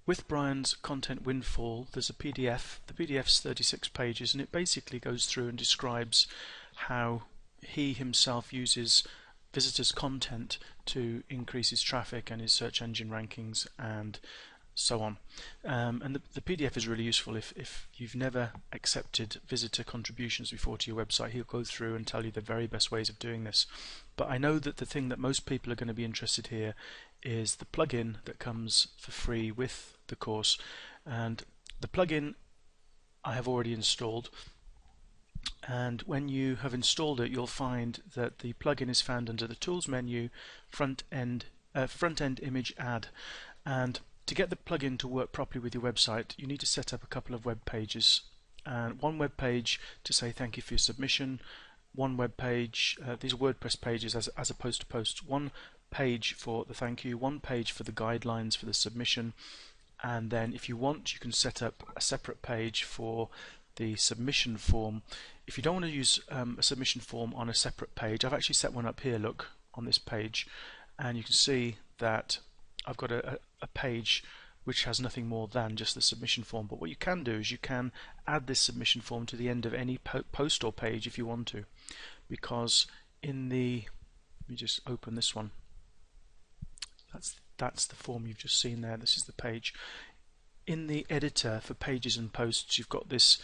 With Brian's content Windfall, there's a PDF. The PDF's 36 pages, and it basically goes through and describes how he himself uses visitors' content to increase his traffic and his search engine rankings and so on. And the PDF is really useful if you've never accepted visitor contributions before to your website. He'll go through and tell you the very best ways of doing this. But I know that the thing that most people are going to be interested here is the plugin that comes for free with the course. And the plugin I have already installed, and when you have installed it, you'll find that the plugin is found under the Tools menu, Front End Image Add. And to get the plugin to work properly with your website, you need to set up a couple of web pages. One web page to say thank you for your submission, one web page, these are WordPress pages as opposed to posts, one page for the thank you, one page for the guidelines for the submission, and then if you want you can set up a separate page for the submission form. If you don't want to use a submission form on a separate page, I've actually set one up here, look, on this page, and you can see that I've got a page which has nothing more than just the submission form. But what you can do is you can add this submission form to the end of any post or page if you want to, because in the, let me just open this one, that's the form you've just seen there. This is the page. In the editor for pages and posts, you've got this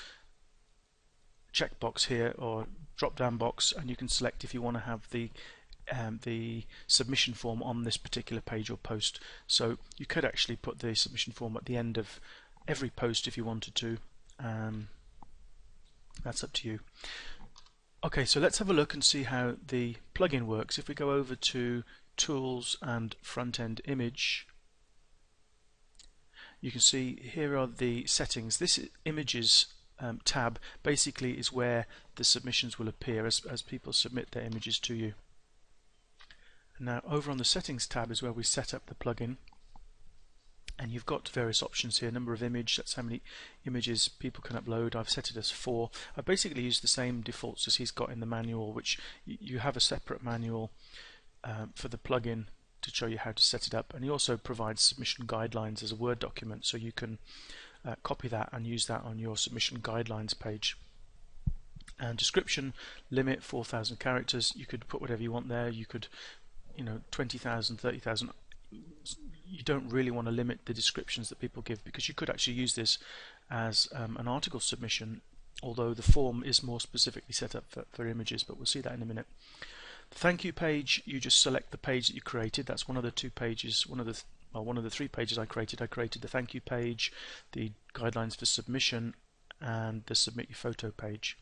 checkbox here or drop down box, and you can select if you want to have the submission form on this particular page or post. So you could actually put the submission form at the end of every post if you wanted to. That's up to you. Okay, so let's have a look and see how the plugin works. If we go over to Tools and Front End Image, you can see here are the settings. This Images tab basically is where the submissions will appear as people submit their images to you. Now over on the Settings tab is where we set up the plugin, and you've got various options here. Number of image, that's how many images people can upload. I've set it as 4. I basically used the same defaults as he's got in the manual, which you have a separate manual for the plugin to show you how to set it up, and he also provides submission guidelines as a Word document, so you can copy that and use that on your submission guidelines page. And description limit 4,000 characters. You could put whatever you want there. You could 20,000, 30,000. You don't really want to limit the descriptions that people give, because you could actually use this as an article submission, although the form is more specifically set up for images, but we'll see that in a minute. The thank you page, you just select the page that you created. That's one of the 2 pages, one of the 3 pages I created. I created the thank you page, the guidelines for submission, and the submit your photo page.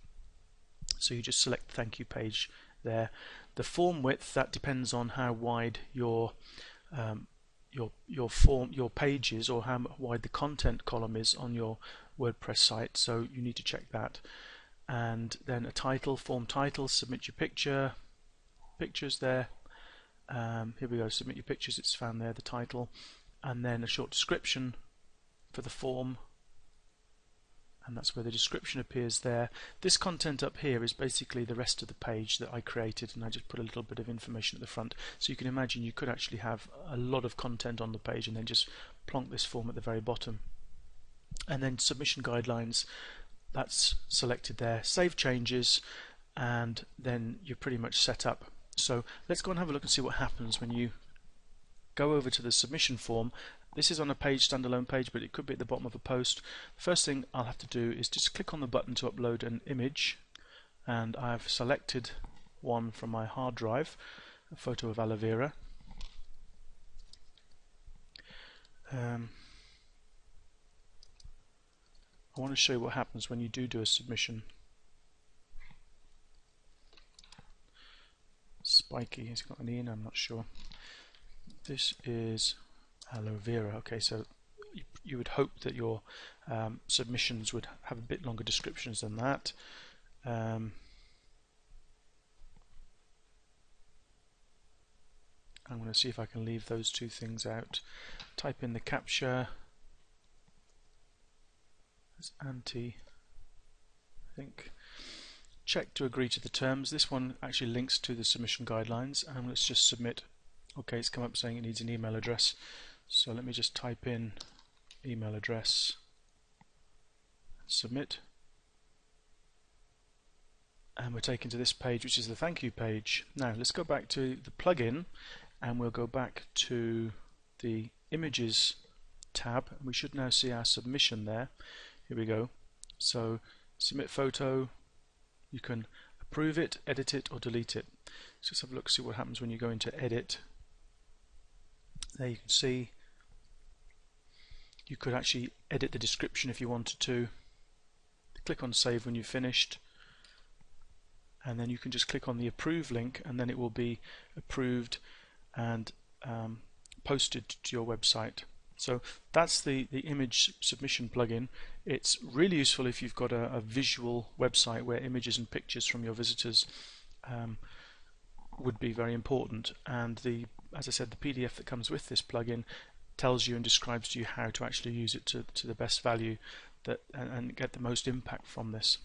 So you just select the thank you page there. The form width, that depends on how wide your page is, or how wide the content column is on your WordPress site, so you need to check that. And then a title, form title, submit your pictures there. Here we go, submit your pictures, it's found there, the title, and then a short description for the form, and that's where the description appears there. This content up here is basically the rest of the page that I created, and I just put a little bit of information at the front. So you can imagine you could actually have a lot of content on the page and then just plonk this form at the very bottom. And then submission guidelines, that's selected there. Save changes, and then you're pretty much set up. So let's go and have a look and see what happens when you go over to the submission form. This is on a page, standalone page, but it could be at the bottom of a post. The first thing I'll have to do is just click on the button to upload an image, and I've selected one from my hard drive, a photo of aloe vera. I want to show you what happens when you do a submission. Spiky, he's got an E in, I'm not sure. This is aloe vera. Okay, so you would hope that your submissions would have a bit longer descriptions than that. I'm going to see if I can leave those 2 things out. Type in the captcha. It's anti, I think. Check to agree to the terms. This one actually links to the submission guidelines, and let's just submit. Okay, it's come up saying it needs an email address, so let me just type in email address, submit, and we're taken to this page, which is the thank you page. Now let's go back to the plugin, and we'll go back to the images tab, and we should now see our submission there. Here we go. So submit photo, you can approve it, edit it, or delete it. So let's have a look, see what happens when you go into edit. There you can see you could actually edit the description if you wanted to. Click on save when you've finished, and then you can just click on the approve link, and then it will be approved and posted to your website. So that's the image submission plugin. It's really useful if you've got a visual website where images and pictures from your visitors would be very important, and as I said, the PDF that comes with this plugin tells you and describes to you how to actually use it to the best value and get the most impact from this.